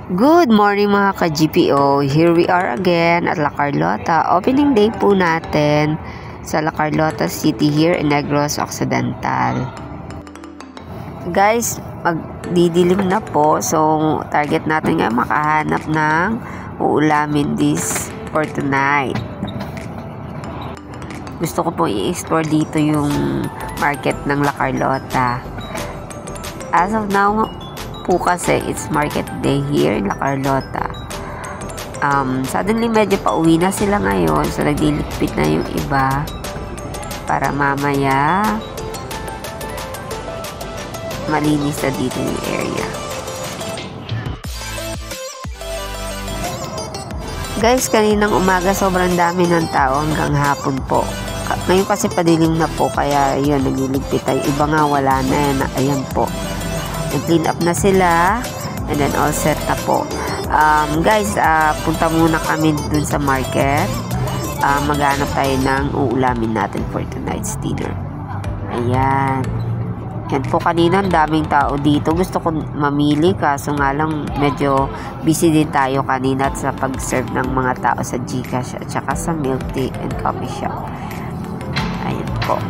Good morning mga ka-GPO. Here we are again at La Carlota. Opening day po natin sa La Carlota City here in Negros Occidental. Guys, magdidilim na po. So, target natin nga makahanap ng uulamin this for tonight. Gusto ko po i-explore dito yung market ng La Carlota. As of now, po kasi it's market day here in La Carlota. Suddenly medyo pauwi na sila ngayon, so nagliligpit na yung iba para mamaya malinis na dito yung area. Guys, kaninang umaga sobrang dami ng tao hanggang hapon po. Ngayon kasi padilim na po, kaya yun, nagliligpit tayo. Iba nga wala na yan. Ayan po, nag-clean up na sila and then all set na po. Guys, punta muna kami dun sa market. Maghanap tayo ng uulamin natin for tonight's dinner. Ayan. Yan po, kanina daming tao dito. Gusto ko mamili, kaso nga lang medyo busy din tayo kanina sa pag-serve ng mga tao sa Gcash at saka sa milk tea and coffee shop. Ayan po.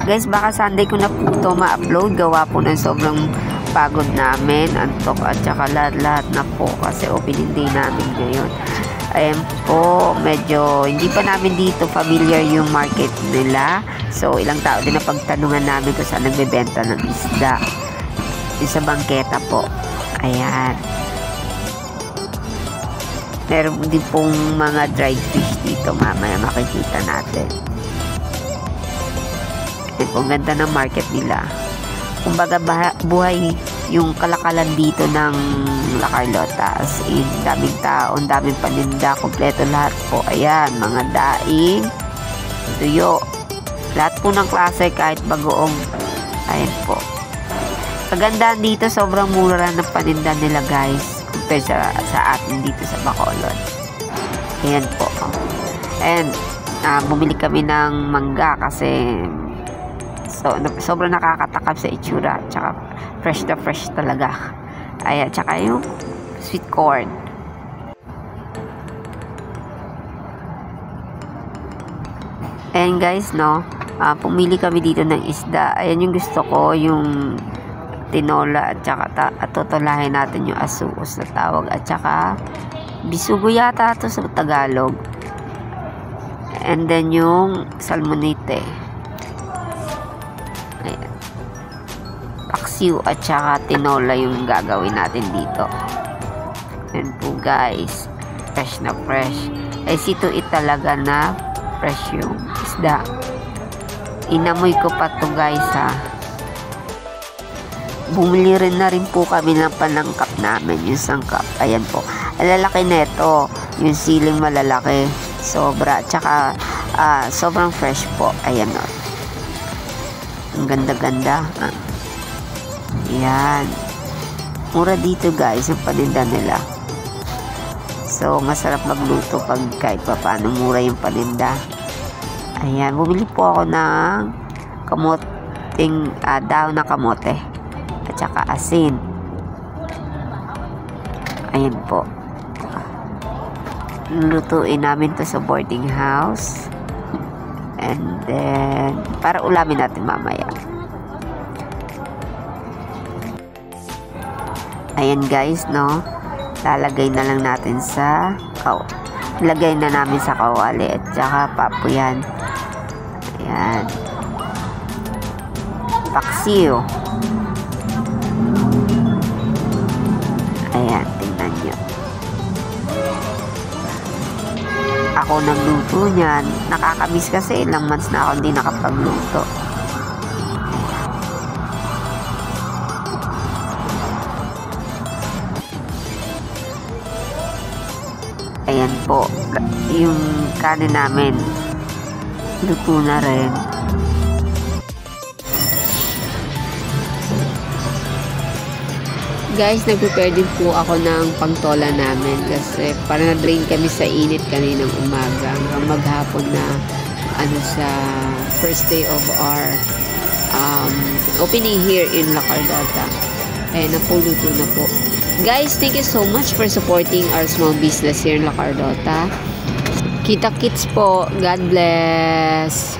Guys, baka Sunday ko na po ito ma-upload. Gawa po ng sobrang pagod namin, antok at saka lahat na po kasi opening day namin ngayon. Ayan po, medyo hindi pa namin dito familiar yung market nila. So, ilang tao din na pagtanungan namin kung saan nagbebenta ng isda. Yung sa bangketa po. Ayan. Meron din pong mga dried fish dito. Mamaya makikita natin. Ang ganda ng market nila. Kumbaga buhay yung kalakalan dito ng La Carlota. As in, daming tao, daming paninda, kompleto lahat po. Ayan, mga daing, tuyo. Lahat po ng klase, kahit bagoong. Ayan po. Kagandahan dito, sobrang mura ng paninda nila guys. Compare sa atin dito sa Bacolod. Ayan po. And, bumili kami ng mangga kasi sobrang nakakatakam sa itsura, tsaka fresh na fresh talaga. Ayan, tsaka yung sweet corn. Ayan guys, no, pumili kami dito ng isda. Ayan yung gusto ko, yung tinola at tsaka tutulahin natin yung asuos na tawag at tsaka bisugo yata ito sa Tagalog. And then yung salmonite. Ayan. Paksiw at saka tinola yung gagawin natin dito. Ayan po guys, fresh na fresh. Ay situit talaga na fresh yung isda. Inamoy ko pa to guys ha. Bumili rin na rin po kami ng panangkap namin, yung sangkap. Ayan po, alalaki neto, yung siling malalaki, sobra, tsaka sobrang fresh po. Ayan o, ang ganda-ganda. Ayan. Mura dito guys, yung paninda nila. So, masarap magluto pag kahit pa paano mura yung paninda. Ayan. Bumili po ako ng kamoting, daw na kamote. At saka asin. Ayan po. Lutuin namin to sa boarding house. And then, para ulamin natin mamaya. Ayan guys, no, lalagay na lang natin sa lagay na namin sa kawali at saka papuyan. Ayan, paksiw. Ayan, tingnan nyo. Ako nagluto niyan. Nakakamiss kasi ilang months na ako hindi nakapagluto. Ayan po, yung kanin namin luto na rin. Guys, nag-prepare din po ako ng pangtola namin kasi para na-drain kami sa init kaninang umaga. Hanggang maghapon na sa first day of our opening here in La Carlota. Kaya napuluto na po. Guys, thank you so much for supporting our small business here in La Carlota. Kita kits po. God bless.